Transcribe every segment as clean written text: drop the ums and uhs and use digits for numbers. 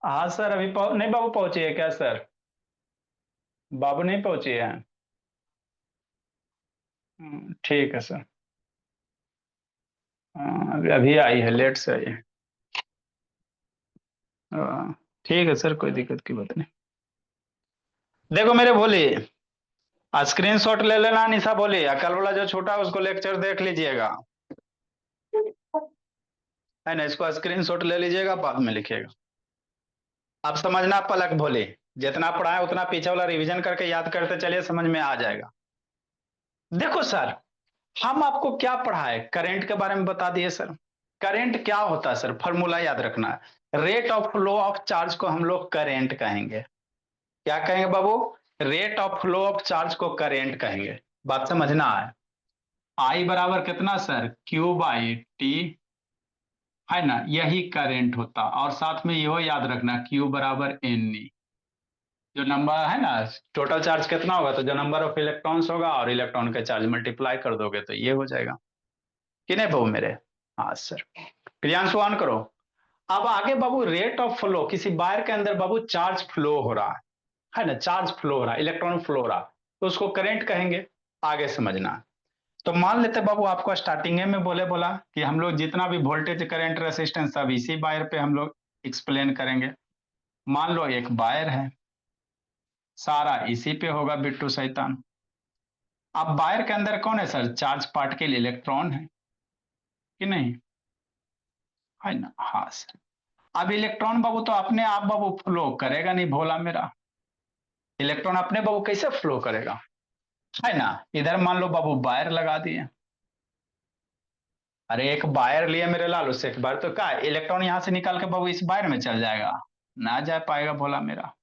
हाँ सर, अभी नहीं बाबू पहुंचे है क्या सर? बाबू नहीं पहुंचे हैं। ठीक है सर। अभी अभी आई है, लेट से आई है। हाँ, ठीक है सर, कोई दिक्कत की बात नहीं। देखो मेरे भोले, स्क्रीन शॉट ले लेना निशा बोली, कल वाला जो छोटा है उसको लेक्चर देख लीजिएगा। है ना, इसको स्क्रीन शॉट ले लीजिएगा, बाद में लिखिएगा। अब समझना पलक भोले, जितना पढ़ाए उतना पीछे वाला रिवीजन करके याद करते चलिए, समझ में आ जाएगा। देखो सर, हम आपको क्या पढ़ाए, करंट के बारे में बता दिए सर। करंट क्या होता है सर, फॉर्मूला याद रखना है। Rate of flow of charge को हम लोग करंट कहेंगे। क्या कहेंगे बाबू? Rate of flow of charge को करंट कहेंगे। बात समझना है। आई बराबर कितना सर, क्यू बाई टी। है ना, यही करंट होता, और साथ में यहो याद रखना, क्यू बराबर एन ई। जो नंबर है ना, टोटल चार्ज कितना होगा, तो जो नंबर ऑफ इलेक्ट्रॉन्स होगा और इलेक्ट्रॉन का चार्ज मल्टीप्लाई कर दोगे तो ये हो जाएगा। कि नहीं बाबू मेरे? हाँ सर। प्रियांशु ऑन करो। अब आगे बाबू, रेट ऑफ फ्लो, किसी वायर के अंदर बाबू चार्ज फ्लो हो रहा है ना, चार्ज फ्लो हो रहा है, इलेक्ट्रॉन फ्लो हो रहा है, तो उसको करंट कहेंगे। आगे समझना। तो मान लेते बाबू, आपको स्टार्टिंग में बोला कि हम लोग जितना भी वोल्टेज करंट रेसिस्टेंस सब इसी वायर पे हम लोग एक्सप्लेन करेंगे। मान लो एक वायर है, सारा इसी पे होगा बिट्टू शैतान। अब वायर के अंदर कौन है सर, चार्ज पार्टिकल इलेक्ट्रॉन है कि नहीं? है ना, हाँ सर। अब इलेक्ट्रॉन बाबू तो अपने आप बाबू फ्लो करेगा नहीं भोला मेरा। इलेक्ट्रॉन अपने बाबू कैसे फ्लो करेगा? है ना। इधर मान लो बाबू वायर लगा दिए। अरे एक वायर लिए मेरे लाल, उससे एक बार तो क्या इलेक्ट्रॉन यहां से निकाल के बाबू इस वायर में चल जाएगा? ना जा पाएगा भोला मेरा।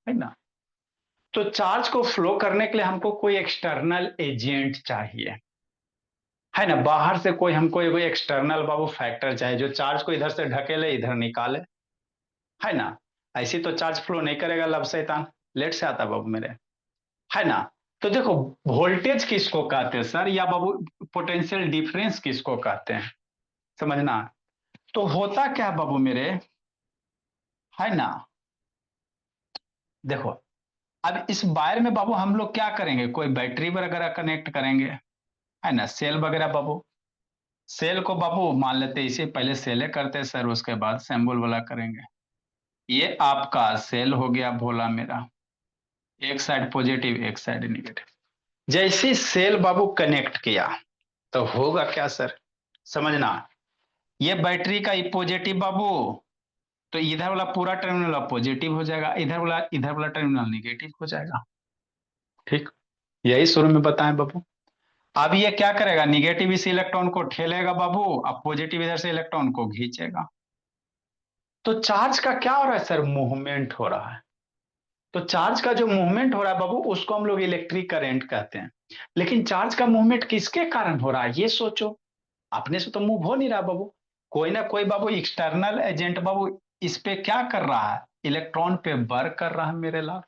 है ना। तो चार्ज को फ्लो करने के लिए हमको कोई एक्सटर्नल एजेंट चाहिए। है ना, बाहर से कोई हमको कोई एक्सटर्नल बाबू फैक्टर चाहिए, जो चार्ज को इधर से ढकेले इधर निकाले। है ना। ऐसी तो चार्ज फ्लो नहीं करेगा लब शैतान, लेट से आता बाबू मेरे। है ना। तो देखो, वोल्टेज किसको कहते हैं सर, या बाबू पोटेंशियल डिफरेंस किसको कहते हैं, समझना। तो होता क्या है बाबू मेरे, है ना। देखो, अब इस वायर में बाबू हम लोग क्या करेंगे, कोई बैटरी वगैरह कनेक्ट करेंगे। है ना, सेल वगैरह बाबू। सेल को बाबू मान लेते हैं, इसे पहले सेले करते हैं सर, उसके बाद सिंबल वाला करेंगे। ये आपका सेल हो गया भोला मेरा, एक साइड पॉजिटिव एक साइड निगेटिव। जैसे सेल बाबू कनेक्ट किया तो होगा क्या सर, समझना। ये बैटरी का पॉजिटिव बाबू, तो इधर वाला पूरा टर्मिनल पॉजिटिव हो जाएगा, इधर वाला टर्मिनल निगेटिव हो जाएगा। ठीक, यही शुरू में बताएं बाबू। अब ये क्या करेगा, निगेटिव इस इलेक्ट्रॉन को ठेलेगा बाबू, अब पॉजिटिव इधर से इलेक्ट्रॉन को खींचेगा। तो चार्ज का क्या हो रहा है सर, मूवमेंट हो रहा है। तो चार्ज का जो मूवमेंट हो रहा है बाबू, उसको हम लोग इलेक्ट्रिक करंट कहते हैं। लेकिन चार्ज का मूवमेंट किसके कारण हो रहा है, ये सोचो। अपने से तो मूव हो नहीं रहा बाबू, कोई ना कोई बाबू एक्सटर्नल एजेंट बाबू इस पे क्या कर रहा है, इलेक्ट्रॉन पे वर्क कर रहा है मेरे लाल।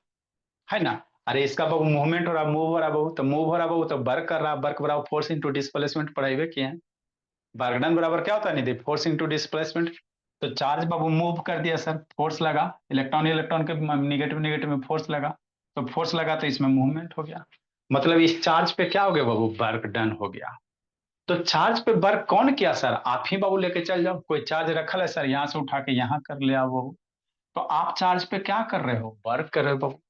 है ना। अरे इसका बाबू मूवमेंट हो रहा है, मूव हो रहा है बाबू, तो मूव हो रहा है बाबू तो वर्क कर रहा है, वर्क बराबर फोर्स इंटू डिस्प्लेसमेंट पढ़ाई हुए किए हैं। वर्क डन बराबर क्या होता है निधि, फोर्स इंटू डिस्प्लेसमेंट। तो चार्ज बाबू मूव कर दिया सर, फोर्स लगा, इलेक्ट्रॉन इलेक्ट्रॉन के निगेटिव निगेटिव में फोर्स लगा, तो फोर्स लगा तो इसमें मूवमेंट हो गया। मतलब इस चार्ज पे क्या हो गया बाबू, वर्क डन हो गया। तो चार्ज पे वर्क कौन किया सर, आप ही बाबू लेके चल जाओ, कोई चार्ज रखा है सर, यहाँ से उठा के यहाँ कर ले आओ बाबू। तो आप चार्ज पे क्या कर रहे हो, वर्क कर रहे हो बाबू।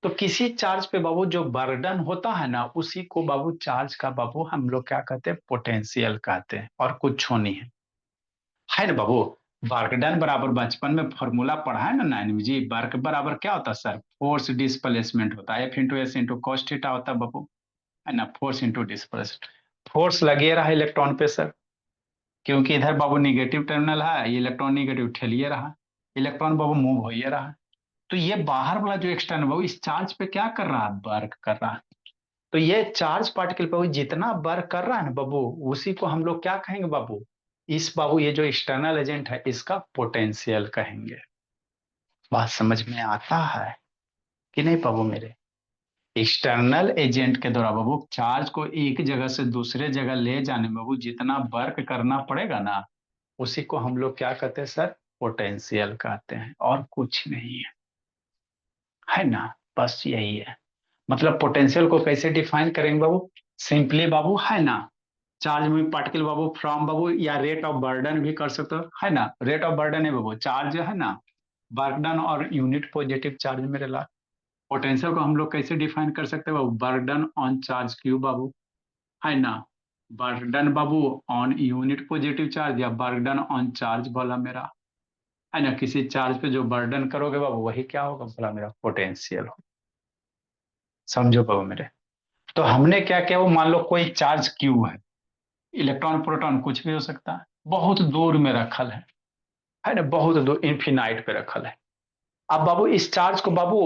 तो किसी चार्ज पे बाबू जो बर्डन होता है ना, उसी को बाबू चार्ज का बाबू हम लोग क्या कहते हैं, पोटेंशियल कहते हैं, और कुछ नहीं है ना बाबू। वर्क डन बराबर बचपन में फॉर्मूला पढ़ा है ना 9 जी, वर्क बराबर क्या होता है सर, फोर्स डिस्प्लेसमेंट होता है, F into S into cos theta होता है बाबू। है ना, फोर्स इंटू डिस्प्लेसमेंट। फोर्स लगे रहा इलेक्ट्रॉन पे सर, क्योंकि इधर बाबू निगेटिव टर्मिनल है, ये इलेक्ट्रॉन निगेटिव ठेलिए रहा, इलेक्ट्रॉन बाबू मूव हो ही रहा। तो ये बाहर वाला जो एक्सटर्नल बाबू इस चार्ज पे क्या कर रहा है, वर्क कर रहा है। तो ये चार्ज पार्टिकल बाबू जितना वर्क कर रहा है ना बाबू, उसी को हम लोग क्या कहेंगे बाबू, इस बाबू ये जो एक्सटर्नल एजेंट है इसका पोटेंशियल कहेंगे। बात समझ में आता है कि नहीं बाबू मेरे। एक्सटर्नल एजेंट के द्वारा बाबू चार्ज को एक जगह से दूसरे जगह ले जाने में बाबू जितना वर्क करना पड़ेगा ना, उसी को हम लोग क्या कहते हैं सर, पोटेंशियल कहते हैं, और कुछ नहीं है ना। बस यही है। मतलब पोटेंशियल को कैसे डिफाइन करेंगे बाबू? सिंपली बाबू, है ना, चार्ज में पार्टिकल बाबू फ्रॉम बाबू, या रेट ऑफ बर्डन भी कर सकते हो, है ना। रेट ऑफ बर्डन है बाबू, चार्ज है ना, बर्डन और यूनिट पॉजिटिव चार्ज मेरे ला। पोटेंशियल को हम लोग कैसे डिफाइन कर सकते हैं बाबू? बर्डन ऑन चार्ज क्यू बाबू, है ना, burden Babu on unit positive charge, या बर्डन ऑन चार्ज बोला मेरा, है ना। किसी चार्ज पे जो बर्डन करोगे बाबू वही क्या होगा बोला मेरा? पोटेंशियल हो। समझो बाबू मेरे। तो हमने क्या किया, वो मान लो कोई चार्ज क्यू है, इलेक्ट्रॉन प्रोटॉन कुछ भी हो सकता है, बहुत दूर में रखल है ना, बहुत दूर इन्फिनाइट पे रखल है। अब बाबू इस चार्ज को बाबू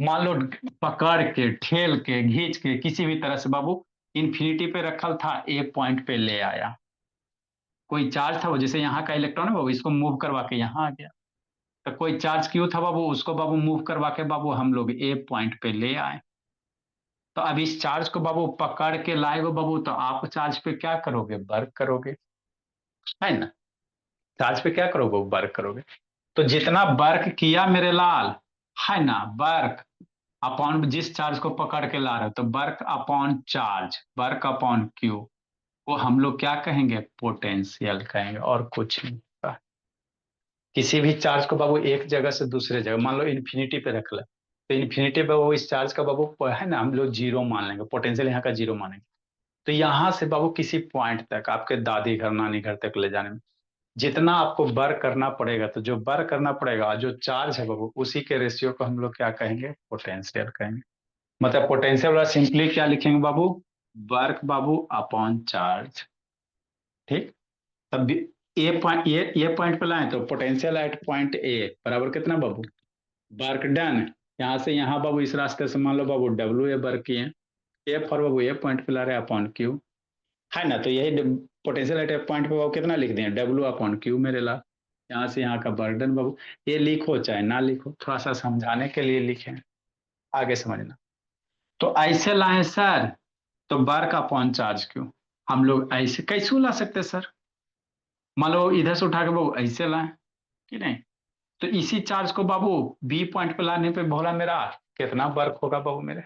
मान लो पकड़ के, ठेल के, घींच के, किसी भी तरह से बाबू इन्फिनिटी पे रखल था, ए पॉइंट पे ले आया। कोई चार्ज था वो, जैसे यहाँ का इलेक्ट्रॉन है बाबू, इसको मूव करवा के यहाँ आ गया। तो कोई चार्ज क्यू था बाबू, उसको बाबू मूव करवा के बाबू हम लोग ए पॉइंट पे ले आए। तो अब इस चार्ज को बाबू पकड़ के लाए हो बाबू, तो आप चार्ज पे क्या करोगे? वर्क करोगे, है ना। चार्ज पे क्या करोगे? वर्क करोगे। तो जितना वर्क किया मेरे लाल, है ना, वर्क अपॉन जिस चार्ज को पकड़ के ला रहे हो, तो work upon charge, work upon Q, वो हम लोग क्या कहेंगे? पोटेंशियल कहेंगे, और कुछ नहीं। किसी भी चार्ज को बाबू एक जगह से दूसरे जगह, मान लो इन्फिनिटी पे रख ले, तो इन्फिनिटी पे वो इस चार्ज का बाबू है ना, हम लोग जीरो मान लेंगे, पोटेंशियल यहाँ का जीरो मानेंगे। तो यहाँ से बाबू किसी पॉइंट तक, आपके दादी घर नानी घर तक ले जाने में जितना आपको वर्क करना पड़ेगा, तो जो वर्क करना पड़ेगा, जो चार्ज है बाबू, उसी के रेशियो को हम लोग क्या कहेंगे? पोटेंशियल कहेंगे। मतलब पोटेंशियल वाला सिंपली क्या लिखेंगे बाबू? वर्क बाबू अपॉन चार्ज। ठीक। तब ए पॉइंट, ये पॉइंट पे लाए, तो पोटेंशियल एट पॉइंट ए बराबर कितना बाबू? Work done. यहाँ से यहाँ बाबू इस रास्ते से मान लो बाबू डब्ल्यू ए वर्क किए, A for Babu A point पे ला रहे अपॉन क्यू, है ना। तो यही पोटेंशियल एट पॉइंट पे बाबू कितना लिख दिए? डब्ल्यू अपॉन क्यू मेरे ला। यहाँ से यहाँ का बर्डन बाबू, ये लिखो चाहे ना लिखो, थोड़ा सा समझाने के लिए लिखे, आगे समझना। तो ऐसे लाए सर, तो वर्क अपॉन चार्ज क्यू हम लोग ऐसे कैसे ला सकते सर? मान लो इधर से उठा के बाबू ऐसे लाए, कि नहीं। तो इसी चार्ज को बाबू बी पॉइंट पे लाने पे भोला मेरा कितना वर्क होगा बाबू मेरे?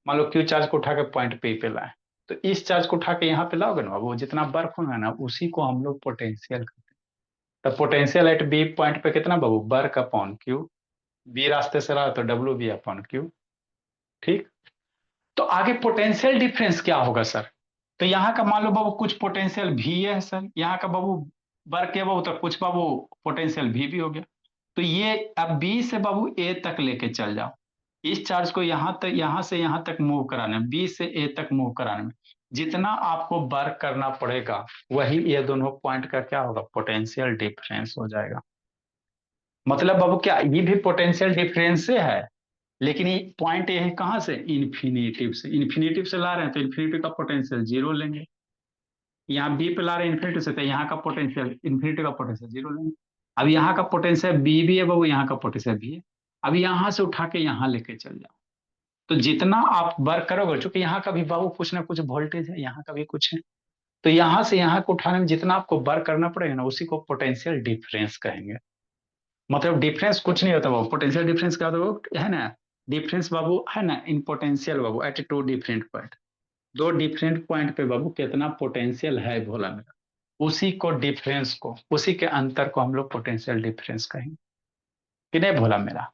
मान लो क्यू चार्ज को उठा के पॉइंट पे लाए, तो इस चार्ज को उठा के यहाँ पे लाओगे ना बाबू, जितना वर्क होगा ना, उसी को हम लोग पोटेंशियल कहते हैं। तो पोटेंशियल एट बी पॉइंट पे कितना बाबू? Work upon Q. बी रास्ते से रहा तो डब्ल्यू बी अपॉन क्यू। ठीक। तो आगे पोटेंशियल डिफरेंस क्या होगा सर? तो यहाँ का मान लो बाबू कुछ पोटेंशियल भी है सर, यहाँ का बाबू वर्क है बाबू, तो कुछ बाबू पोटेंशियल भी हो गया। तो ये अब बी से बाबू ए तक लेके चल जाओ, इस चार्ज को यहाँ तक, यहाँ से यहाँ तक मूव कराने में, बी से ए तक मूव कराने में जितना आपको वर्क करना पड़ेगा, वही ये दोनों पॉइंट का क्या होगा? पोटेंशियल डिफरेंस हो जाएगा। मतलब बाबू क्या ये भी पोटेंशियल डिफरेंस से है, लेकिन ये पॉइंट ये है कहाँ से? इन्फिनेटिव से। इन्फिनेटिव से ला रहे हैं तो इन्फिनेटिव का पोटेंशियल जीरो लेंगे, यहाँ बी पे ला रहे हैं इन्फिनिटी से, तो यहाँ का पोटेंशियल, इन्फिनिटी का पोटेंशियल जीरो लेंगे। अब यहाँ का पोटेंशियल बी भी है बाबू, यहाँ का पोटेंशियल भी है। अब यहाँ से उठा के यहाँ लेके चल जाओ, तो जितना आप वर्क करोगे, चूंकि यहाँ का भी बाबू कुछ ना कुछ वोल्टेज है, यहाँ का भी कुछ है, तो यहाँ से यहाँ को उठाने में जितना आपको वर्क करना पड़ेगा ना, उसी को पोटेंशियल डिफरेंस कहेंगे। मतलब डिफरेंस कुछ नहीं होता बाबू, पोटेंशियल डिफरेंस क्या होता है ना, डिफरेंस बाबू है ना इन पोटेंशियल बाबू एट टू डिफरेंट पॉइंट, दो डिफरेंट पॉइंट पे बाबू कितना पोटेंशियल है भोला मेरा, उसी को डिफरेंस को, उसी के अंतर को हम लोग पोटेंशियल डिफरेंस कहेंगे, कि नहीं भोला मेरा?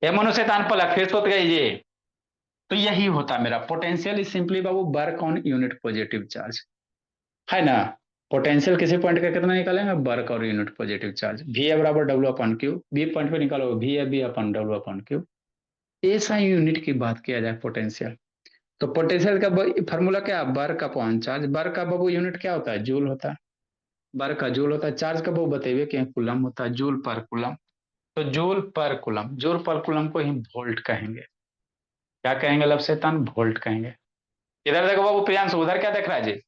ये मनु शैतान पलक फिर सोच गई ये। तो यही होता है मेरा potential is simply Babu work on unit positive charge, है ना। पोटेंशियल किसी पॉइंट का कितना निकालेंगे? वर्क और unit positive charge, V A बराबर W upon Q, B point पे निकालो V A B upon W upon Q. ऐसा यूनिट की बात किया जाए पोटेंशियल, तो पोटेंशियल का फॉर्मूला क्या है? Work upon charge. वर्क का बाबू यूनिट क्या होता है? जूल होता है। वर्क का जूल होता है, चार्ज का बाबू बताइए कि कुलम होता है, जूल पर कुलम। तो joule per coulomb, joule per coulomb को ही वोल्ट कहेंगे। क्या कहेंगे लब शैतान? वोल्ट कहेंगे। इधर देखो बाबू प्रियांशु, उधर क्या देख रहा है जी?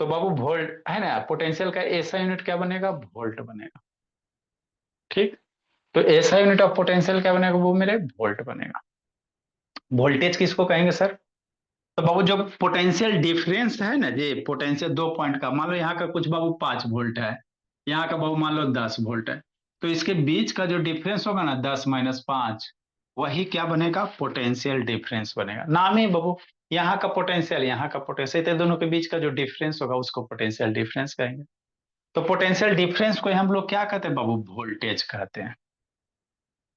तो बाबू वोल्ट है ना, पोटेंशियल का ऐसा यूनिट क्या बनेगा? वोल्ट बनेगा। ठीक। तो ऐसा यूनिट ऑफ पोटेंशियल क्या बनेगा वो मेरे? वोल्ट बनेगा। वोल्टेज किसको कहेंगे सर? तो बाबू जो पोटेंशियल डिफरेंस है ना जी, पोटेंशियल दो पॉइंट का, मान लो यहाँ का कुछ बाबू 5 वोल्ट है, यहाँ का बाबू मान लो 10 वोल्ट है, तो इसके बीच का जो डिफरेंस होगा ना 10 - 5, वही क्या बनेगा, पोटेंशियल डिफरेंस बनेगा। नाम ही बाबू, यहाँ का पोटेंशियल यहाँ का पोटेंशियल, तो दोनों के बीच का जो डिफरेंस होगा उसको पोटेंशियल डिफरेंस कहेंगे। तो पोटेंशियल डिफरेंस को हम लोग क्या कहते हैं बाबू, वोल्टेज कहते हैं,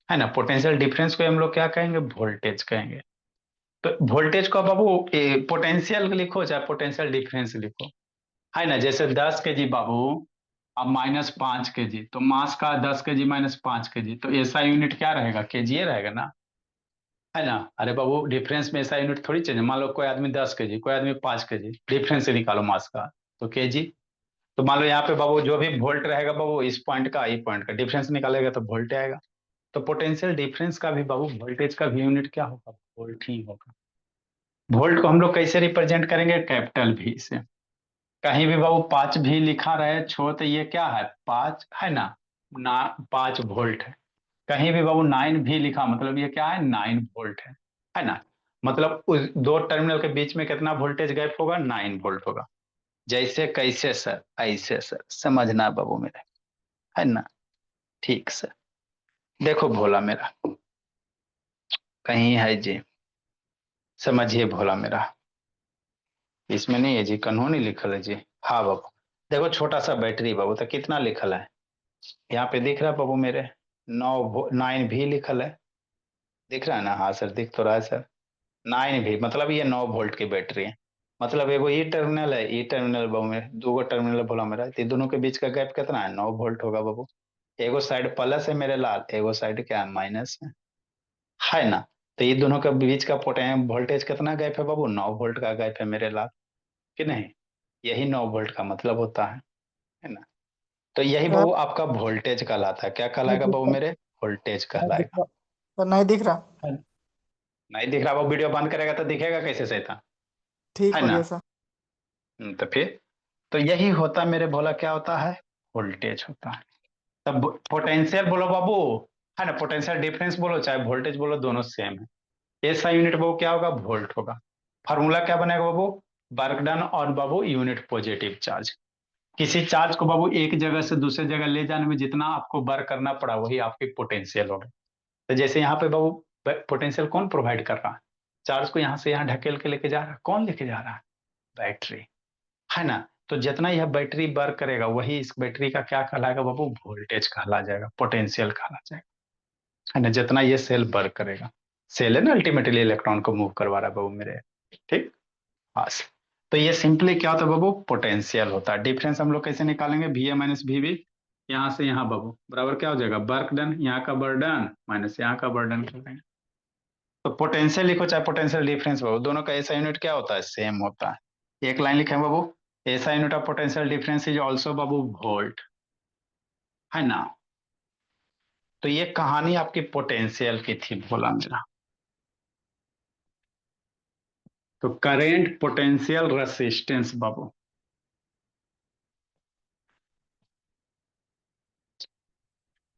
है ना। पोटेंशियल डिफरेंस को हम लोग क्या कहेंगे, वोल्टेज कहेंगे। तो वोल्टेज को बाबू पोटेंशियल लिखो चाहे पोटेंशियल डिफरेंस लिखो, है ना। जैसे 10 kg बाबू, अब -5 kg, तो मास का 10 kg -5 kg, तो ऐसा यूनिट क्या रहेगा, केजी रहेगा ना, है ना। अरे बाबू डिफरेंस में ऐसा यूनिट थोड़ी चेंज, मान लो कोई आदमी 10 kg, कोई आदमी 5 kg, डिफरेंस से निकालो मास का, तो केजी। तो मान लो यहाँ पे बाबू जो भी वोल्ट रहेगा बाबू, इस पॉइंट का ई पॉइंट का डिफरेंस निकालेगा तो वोल्ट आएगा। तो पोटेंशियल डिफरेंस का भी बाबू वोल्टेज का भी यूनिट क्या होगा, वोल्ट ही होगा। वोल्ट को हम लोग कैसे रिप्रेजेंट करेंगे, कैपिटल भी से। कहीं भी बाबू 5 भी लिखा रहे छो तो ये क्या है, 5 है ना 5 वोल्ट है। कहीं भी बाबू 9 भी लिखा मतलब ये क्या है, 9 वोल्ट है ना। मतलब उस दो टर्मिनल के बीच में कितना वोल्टेज गैप होगा, 9 वोल्ट होगा। जैसे कैसे सर, ऐसे सर, समझना बाबू मेरे, है ना। ठीक सर। देखो भोला मेरा, कहीं है जी, समझिए भोला मेरा, इसमें नहीं है जी, कन्हों लिखल है जी। हाँ बाबू, देखो छोटा सा बैटरी बाबू, तो कितना लिखल है, यहाँ पे दिख रहा है बाबू मेरे, 9 भी लिखल है, दिख रहा है ना। हाँ सर दिख तो रहा है सर। 9 भी मतलब ये 9 वोल्ट की बैटरी है। मतलब एगो ई टर्मिनल है, ई टर्मिनल बाबू में दो टर्मिनल बोला मेरा, तो दोनों के बीच का गैप कितना है, 9 वोल्ट होगा बाबू। एगो साइड प्लस है मेरे लाल, एगो साइड क्या है, माइनस है ना। तो ये दोनों के बीच का पोटेंशियल वोल्टेज कितना गैप है बाबू, 9 वोल्ट का गैप है मेरे लाल, कि नहीं। यही 9 वोल्ट का मतलब होता है ना। तो यही सर बाबू आपका वोल्टेज कहलाता है, क्या नहीं कहलाएगा दिख बाबू रहा। मेरे, वोल्टेज नहीं दिख कहलाएगा। रहा। सर नहीं दिख रहा। है ना? नहीं दिख रहा, वो वीडियो बंद करेगा तो दिखेगा कैसे सही, ठीक है हो ना। गया सर। तो फिर, तो यही होता मेरे भोला, क्या होता है, वोल्टेज होता है। तब पोटेंशियल बोलो बाबू, है ना, पोटेंशियल डिफरेंस बोलो चाहे वोल्टेज बोलो, दोनों सेम है। ऐसा यूनिट बाबू क्या होगा, वोल्ट होगा। फार्मूला क्या बनेगा बाबू, वर्क डन और बाबू यूनिट पॉजिटिव चार्ज। किसी चार्ज को बाबू एक जगह से दूसरे जगह ले जाने में जितना आपको वर्क करना पड़ा, वही आपकी पोटेंशियल होगा। तो जैसे यहाँ पे बाबू पोटेंशियल कौन प्रोवाइड कर रहा है, चार्ज को यहाँ से यहाँ ढकेल के लेके जा रहा है, कौन लेके जा रहा है, बैटरी, है ना। तो जितना यह बैटरी वर्क करेगा वही इस बैटरी का क्या कहलाएगा बाबू, वोल्टेज कहला जाएगा, पोटेंशियल कहला जाएगा, है ना। जितना ये सेल वर्क करेगा, सेल है ना, अल्टीमेटली इलेक्ट्रॉन को मूव करवा रहा है बाबू मेरे, ठीक। बस। तो ये सिंपली क्या होता है बाबू, पोटेंशियल होता है। डिफरेंस हम लोग कैसे निकालेंगे, V A minus V B, यहाँ से यहाँ बाबू बराबर क्या हो जाएगा, वर्क डन, यहाँ का बर्डन माइनस यहाँ का बर्डन कर देंगे। तो पोटेंशियल लिखो चाहे पोटेंशियल डिफरेंस बाबू, दोनों का ऐसा यूनिट क्या होता है, सेम होता है। एक लाइन लिखे बाबू, ऐसा unit of potential difference is also Babu volt, है ना। तो ये कहानी आपकी पोटेंशियल की थी बोला मेरा। तो करेंट पोटेंशियल रेसिस्टेंस बाबू,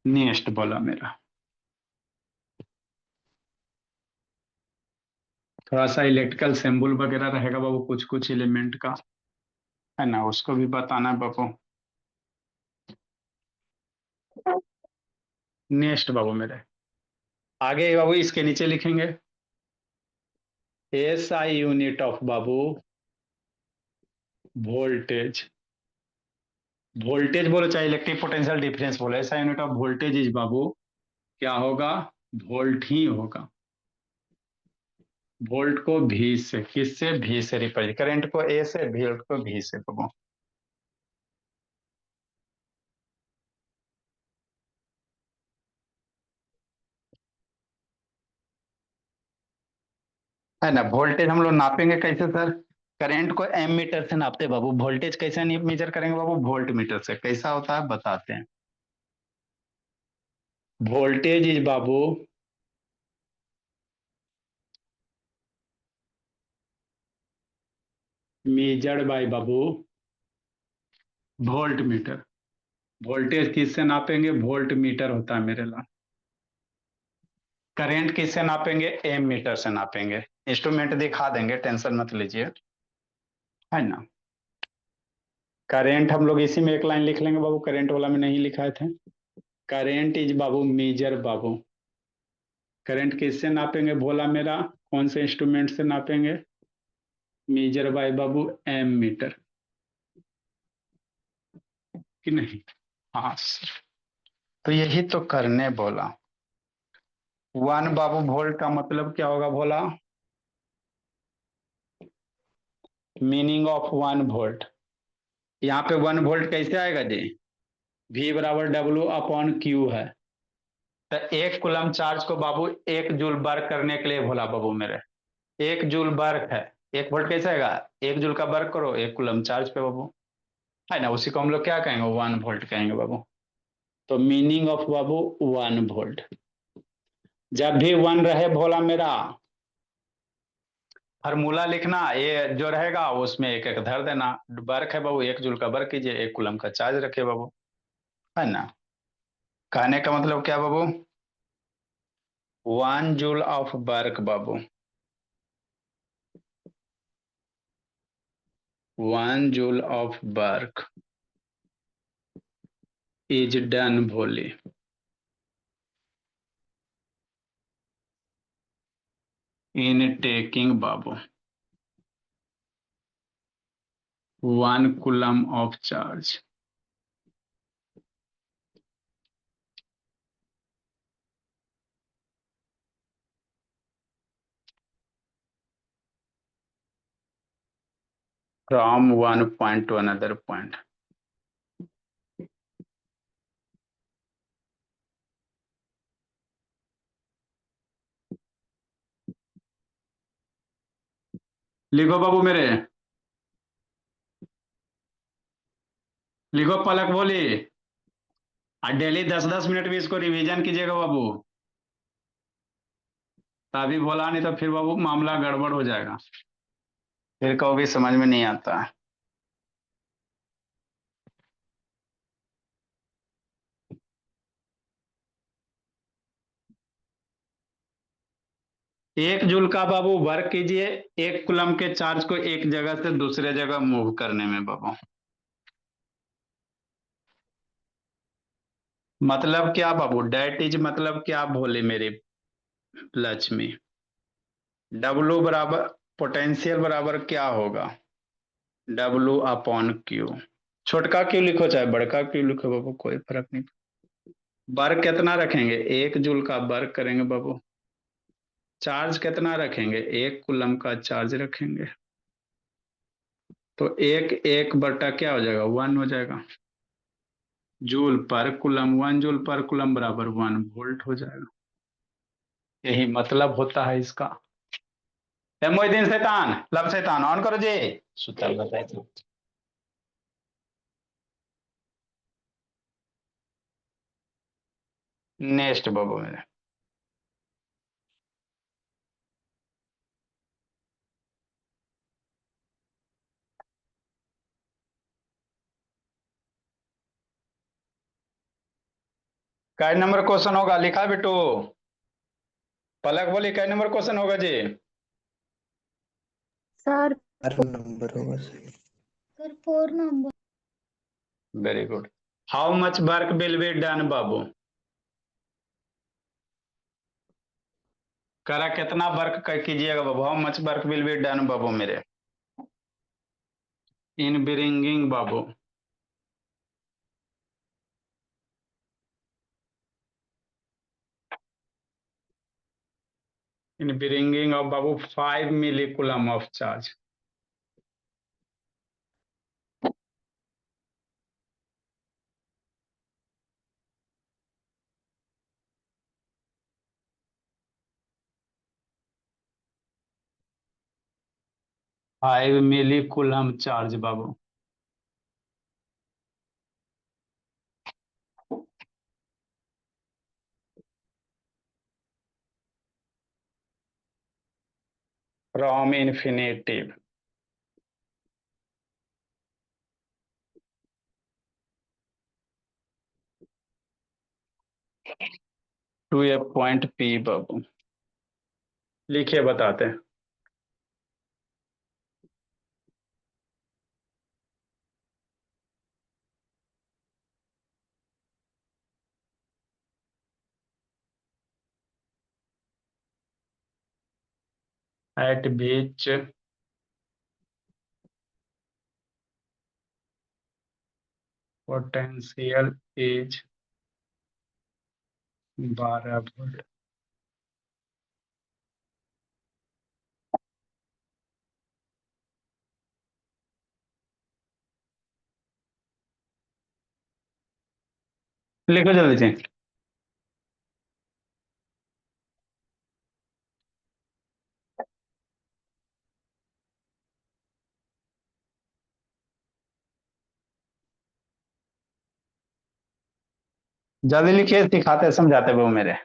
नेक्स्ट बोला मेरा। थोड़ा सा इलेक्ट्रिकल सिंबल वगैरह रहेगा बाबू, कुछ कुछ एलिमेंट का, है ना, उसको भी बताना है बाबू। नेक्स्ट बाबू मेरे, आगे बाबू इसके नीचे लिखेंगे S I unit of Babu voltage. Voltage बोलो चाहे इलेक्ट्रिक पोटेंशियल डिफरेंस बोलो, ऐसा यूनिट ऑफ वोल्टेज इज बाबू क्या होगा, वोल्ट ही होगा। वोल्ट को भी से, किससे, भी से रिप्रेजेंट, करंट को ए से, वोल्ट को भी से बाबू, है ना। वोल्टेज हम लोग नापेंगे कैसे सर, करंट को एम मीटर से नापते हैं बाबू, वोल्टेज कैसे मेजर करेंगे बाबू, वोल्ट मीटर से। कैसा होता है बताते हैं। Voltage is Babu measured by Babu volt meter. Voltage किससे नापेंगे, वोल्ट मीटर होता है मेरे ला। करंट किससे नापेंगे, एम मीटर से नापेंगे। इंस्ट्रूमेंट दिखा देंगे, टेंशन मत लीजिए, है ना। करंट हम लोग इसी में एक लाइन लिख लेंगे बाबू, करंट वाला में नहीं लिखाए थे। करेंट इज बाबू मीजर बाबू। करंट किससे नापेंगे भोला मेरा, कौन से इंस्ट्रूमेंट से नापेंगे? मीजर बाय बाबू एम मीटर, कि नहीं? हाँ तो यही तो करने बोला। 1 बाबू वोल्ट का मतलब क्या होगा भोला? Meaning of 1 volt. यहाँ पे 1 वोल्ट कैसे आएगा जी? V बराबर W/Q है। तो 1 कूलम चार्ज को बाबू 1 जूल वर्क करने के लिए भोला बाबू मेरे, 1 जूल वर्क है। 1 वोल्ट कैसे आएगा? 1 जूल का वर्क करो 1 कूलम चार्ज पे बाबू, है ना? उसी को हम लोग क्या कहेंगे? 1 वोल्ट कहेंगे बाबू। तो मीनिंग ऑफ बाबू 1 वोल्ट। जब भी 1 रहे भोला मेरा, फार्मूला लिखना, ये जो रहेगा उसमें एक एक धर देना। वर्क है बाबू, 1 जूल का वर्क कीजिए, 1 कूलम का चार्ज रखिए बाबू, है ना? कहने का मतलब क्या बाबू? 1 joule of work Babu, 1 joule of work is done Bhole in taking Babu 1 coulomb of charge. From 1 point two another point. लिखो बाबू मेरे, लिखो पलक बोली। और डेली 10-10 मिनट भी इसको रिवीजन कीजिएगा बाबू, तभी बोला, नहीं तो फिर बाबू मामला गड़बड़ हो जाएगा, फिर कहोगे समझ में नहीं आता। एक जूल का बाबू वर्क कीजिए 1 कूलम के चार्ज को एक जगह से दूसरे जगह मूव करने में बाबू। मतलब क्या बाबू? डेट इज मतलब क्या भोले मेरे लक्ष्मी? डब्लू बराबर, पोटेंशियल बराबर क्या होगा? W/Q। छोटका क्यों लिखो चाहे बड़का क्यों लिखो बाबू, कोई फर्क नहीं। वर्क कितना रखेंगे? 1 जूल का वर्क करेंगे बाबू। चार्ज कितना रखेंगे? 1 कूलम का चार्ज रखेंगे। तो 1 1 बटा क्या हो जाएगा? 1 हो जाएगा। जूल पर कूलम, 1 जूल पर कूलम बराबर 1 वोल्ट हो जाएगा। यही मतलब होता है इसका। ए मोहिदीन शैतान, लब शैतान ऑन करो जी। सुतल बताए तो। नेक्स्ट बाबू मेरे, कै नंबर क्वेश्चन होगा? लिखा बिटू? पलक बोली कै नंबर क्वेश्चन होगा जी? सर 4 नंबर होगा sir. Sir 4 number. Very good. How much work will be done बाबू? करा कितना वर्क कीजिएगा बाबू? How much work will be done बाबू मेरे इन ब्रिंगिंग बाबू? इन ब्रिंगिंग ऑफ बाबू 5 मिली coulomb of charge. Five milli coulomb charge बाबू। From infinitive to a point P बाबू। लिखिए बताते हैं। At which potential is 12 volt. लिखो जल्दी से। जल्दी लिखिए, सिखाते समझाते वो मेरे।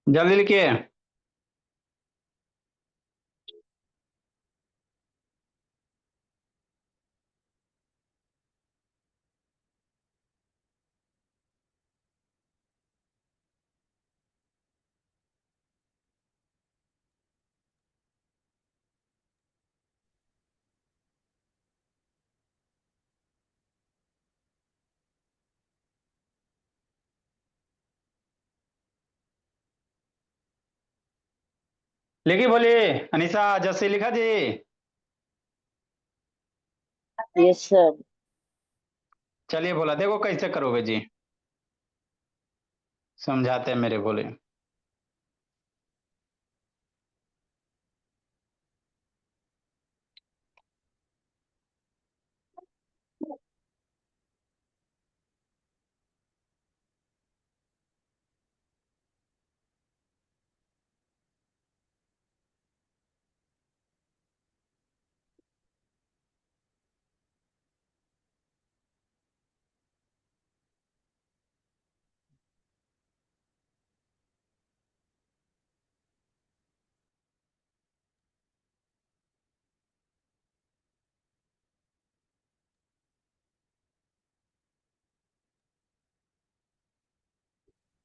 जल्दी लिखिए। लिखी बोलिए अनीसा, जैसे लिखा जी। Yes sir. चलिए बोला, देखो कैसे करोगे जी, समझाते हैं मेरे, बोले।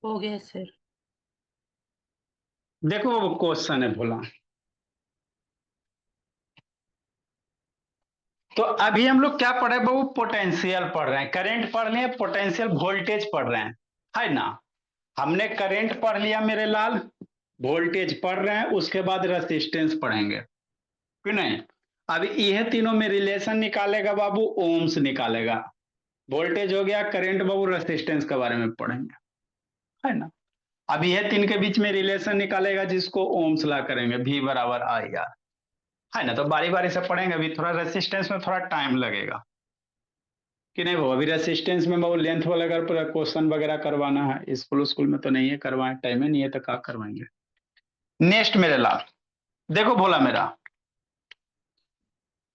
हो गया सर। देखो वो क्वेश्चन है बोला। तो अभी हम लोग क्या पढ़ रहे हैं बाबू, पोटेंशियल पढ़ रहे हैं, करंट पढ़ लिए, पोटेंशियल वोल्टेज पढ़ रहे हैं, है ना। हमने करंट पढ़ लिया मेरे लाल, वोल्टेज पढ़ रहे हैं, उसके बाद रेसिस्टेंस पढ़ेंगे, क्यों नहीं। अब यह तीनों में रिलेशन निकालेगा बाबू, ओम्स निकालेगा। वोल्टेज हो गया, करंट बाबू, रेसिस्टेंस के बारे में पढ़ेंगे, है ना। अब यह तीन के बीच में रिलेशन निकालेगा, जिसको ओम्स ला करेंगे, V बराबर आई आर, है ना। तो बारी बारी से पढ़ेंगे, अभी थोड़ा रेसिस्टेंस में थोड़ा टाइम लगेगा कि नहीं वो। अभी रेसिस्टेंस में वो लेंथ वगैरह पूरा क्वेश्चन वगैरह करवाना है, स्कूल स्कूल में तो नहीं है करवाए, टाइम ही नहीं है तो क्या करवाएंगे। नेक्स्ट मेरे लाल, देखो बोला मेरा,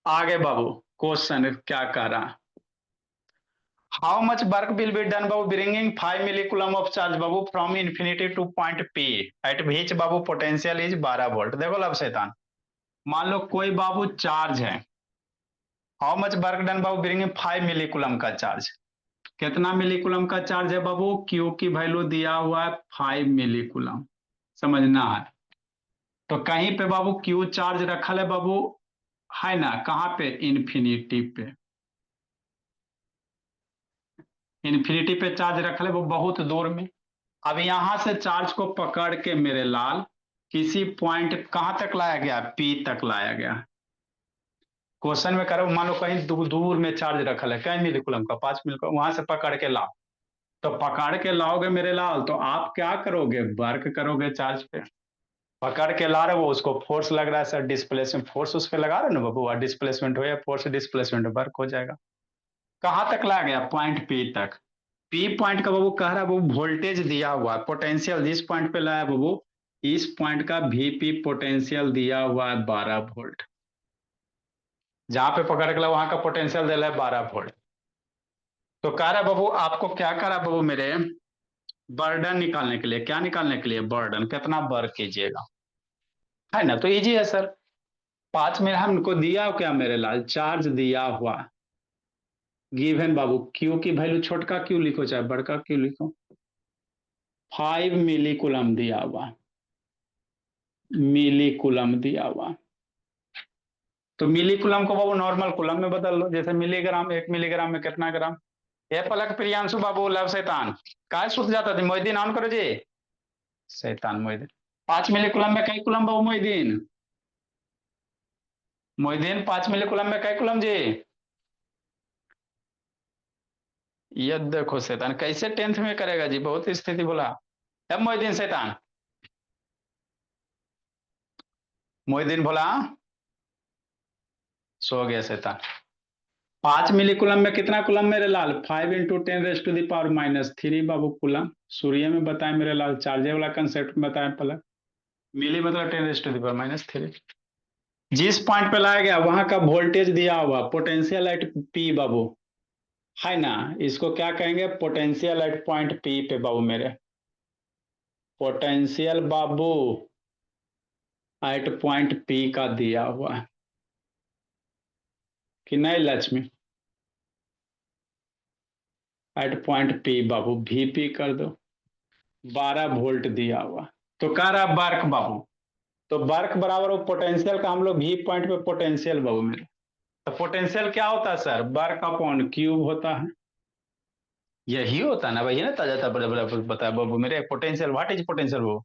आगे बाबू क्वेश्चन क्या कह रहा है। How much work will be done बाबू bringing 5 milli coulomb of charge बाबू from infinity to point P at which बाबू पोटेंशियल इज 12 वोल्ट। देखो लब शैतान, मान लो कोई बाबू चार्ज है, हाउ मच वर्क डन बाबू ब्रिंगिंग 5 मिली कूलम का चार्ज। कितना मिली कूलम का चार्ज है बाबू, क्यू की वैल्यू दिया हुआ है 5 मिली कूलम, समझना है। तो कहीं पे बाबू क्यू चार्ज रखा है बाबू, है ना, कहाँ पे, इन्फिनिटी पे। इन्फिनिटी पे चार्ज रखा है वो बहुत दूर में। अब यहां से चार्ज को पकड़ के मेरे लाल किसी पॉइंट कहां तक लाया गया, पी तक लाया गया। क्वेश्चन में करो, मान लो कहीं दूर दूर में चार्ज रखा है, कई मिली कूलम का, 5 मिली का, वहां से पकड़ के लाओ। तो पकड़ के लाओगे मेरे लाल, तो आप क्या करोगे, वर्क करोगे चार्ज पे। पकड़ के ला रहे हो, उसको फोर्स लग रहा है सर, डिस्प्लेसमेंट फोर्स उस पर लगा रहे हो ना बाबू, डिस्प्लेसमेंट हो या फोर्स डिस्प्लेसमेंट वर्क हो जाएगा। कहां तक ला गया, पॉइंट पी तक। पी पॉइंट का बाबू कह रहा है बाबू वोल्टेज दिया हुआ है, पोटेंशियल जिस पॉइंट पे लाया बाबू, इस पॉइंट का वीपी पोटेंशियल दिया हुआ है 12 वोल्ट। जहां पे पकड़ के ला वहां का पोटेंशियल दे रहा है 12 वोल्ट। तो कह रहा है बाबू आपको क्या कह रहा है बाबू मेरे, बर्डन निकालने के लिए, क्या निकालने के लिए, बर्डन कितना बर कीजिएगा, है ना। तो इजी है सर। 5 में हमको दिया क्या मेरे लाल, चार्ज दिया हुआ, गिवन बाबू क्यू की वैल्यू छोटका क्यू लिखो चाहे बड़का क्यू लिखो, 5 मिली कूलम दिया हुआ, मिली कूलम दिया हुआ। तो मिली कूलम को बाबू नॉर्मल कूलम में बदल लो, जैसे मिलीग्राम, 1 मिलीग्राम में कितना ग्राम। ये पलक प्रियांशु बाबू लव शैतान काय सुत जाता थी, मोहिदीन ऑन करो जी, शैतान मोहिदीन। 5 मिली कूलम में कई कूलम बाबू मोहिदीन, मोहिदीन 5 मिली कूलम में कई कूलम जी। ये देखो शैतान कैसे 10th में करेगा जी, बहुत स्थिति बोला। अब मोहिदीन शैतान, मोहिदीन बोला सो गया शैतान। 5 मिली कूलम में कितना कूलम मेरे लाल, 5 × 10⁻³ बाबू कूलम। सूर्य में बताए मेरे लाल, चार्जे वाला कंसेप्ट में बताए पलक। मिली मतलब 10⁻³ जिस पॉइंट पे लाया गया वहां का वोल्टेज दिया हुआ, पोटेंशियल एट पी बाबू, है ना। इसको क्या कहेंगे, पोटेंशियल एट पॉइंट पी पे बाबू मेरे, पोटेंशियल बाबू एट पॉइंट पी का दिया हुआ है कि नहीं लक्ष्मी, एट पॉइंट पी बाबू वीपी कर दो, 12 वोल्ट दिया हुआ। तो कह रहा वर्क बाबू, तो वर्क बराबर वो पोटेंशियल का, हम लोग वी पॉइंट पे पोटेंशियल बाबू मेरे, तो पोटेंशियल क्या होता है सर, वर्क अपॉन क्यूब होता है। यही होता है ना भैया, ना ताजा बड़े बड़े बताया बाबू मेरे, पोटेंशियल व्हाट इज पोटेंशियल बाबू,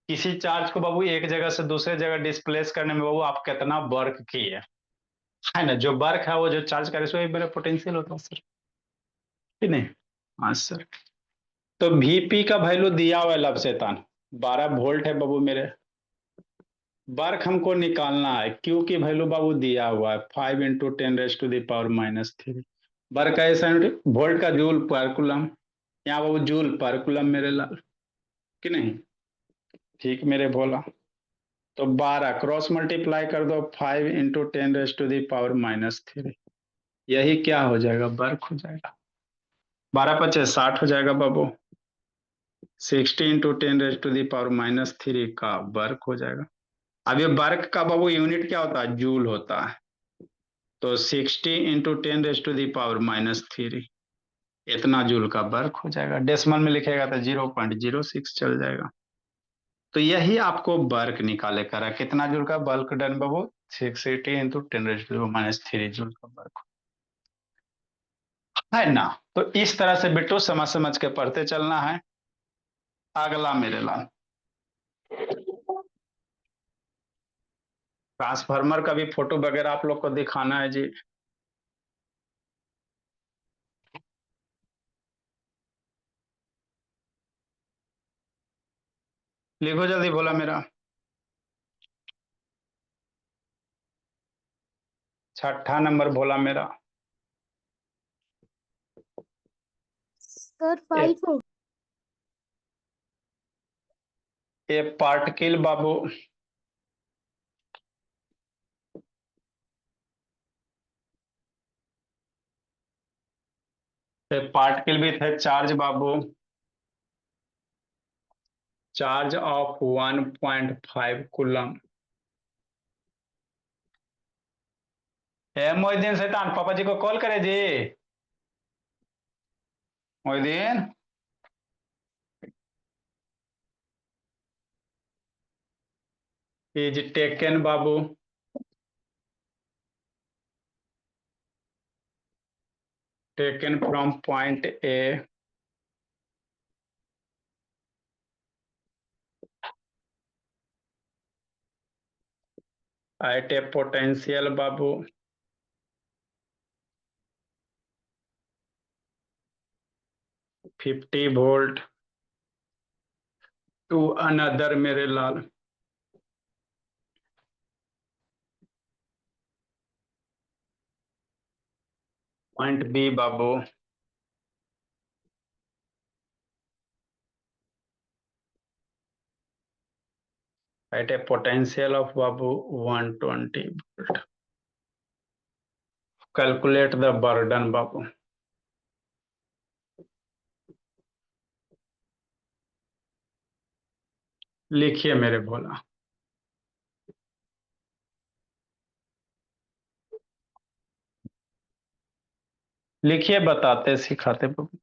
किसी चार्ज को बाबू एक जगह से दूसरे जगह डिस्प्लेस करने में बाबू आप कितना वर्क किए, है ना। जो वर्क है वो जो चार्ज करे सो मेरा पोटेंशियल होता है सर, ठीक नहीं। हाँ सर। तो वीपी का वैल्यू दिया हुआ है लब शैतान, 12 वोल्ट है बाबू मेरे। वर्क हमको निकालना है, क्यू की वैल्यू बाबू दिया हुआ है 5 × 10⁻³ वर्क है वोल्ट का जूल पर कूलम, यहाँ बाबू जूल पर कूलम मेरे लाल, कि नहीं, ठीक मेरे बोला। तो 12 क्रॉस मल्टीप्लाई कर दो, 5 × 10⁻³ यही क्या हो जाएगा, वर्क हो जाएगा। 12×5 = 60 हो जाएगा बाबू, 60 × 10⁻³ का वर्क हो जाएगा। अब ये वर्क का बाबू यूनिट क्या होता है, जूल होता है। तो 60 × 10⁻³ इतना जूल का वर्क हो जाएगा। डेसिमल में लिखेगा तो 0.06 चल जाएगा। तो यही आपको वर्क निकाले करा, कितना जूल का वर्क डन बाबू, 60 × 10⁻³ जूल का वर्क, है ना। तो इस तरह से बिट्टू समझ समझ के पढ़ते चलना है। अगला मेरे लाल, ट्रांसफार्मर का भी फोटो वगैरह आप लोग को दिखाना है जी। लिखो जल्दी, बोला मेरा 6ठा नंबर बोला मेरा। सर ए, 5 हो ए पार्टिकल बाबू, ए पार्टिकल भी थे चार्ज बाबू, चार्ज ऑफ 1.5 कूलम। मोहिद्दीन शैतान पापा जी को कॉल करे जी, मोहिद्दीन इज टेकन बाबू, taken from point A at a potential बाबू 50 वोल्ट टू अनदर मेरे लाल, पॉइंट बी बाबू, at a potential of babu 120 volt. Calculate the burden बाबू। लिखिए मेरे भोला। लिखिए, बताते सिखाते बाबू।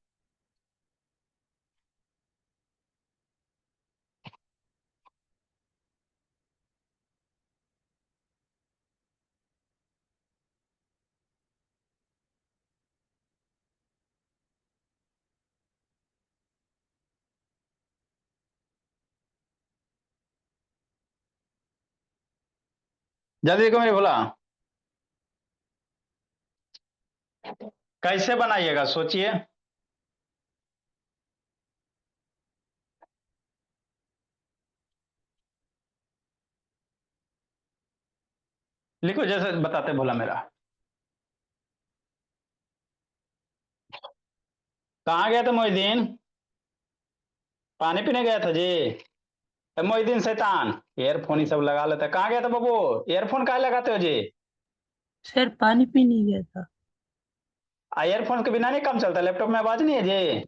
जल्दी देखो मेरे भोला, कैसे बनाइएगा सोचिए। लिखो जैसे बताते भोला मेरा। कहाँ गया था मोहिदीन? पानी पीने गया था जी। मोहिदीन शैतान, ईयरफोन ही सब लगा लेता। कहाँ गया था बाबू? ईयरफोन काहे लगाते हो जी? सर पानी पीने गया था। ईयरफोन के बिना नहीं काम चलता? लैपटॉप में आवाज नहीं है जी?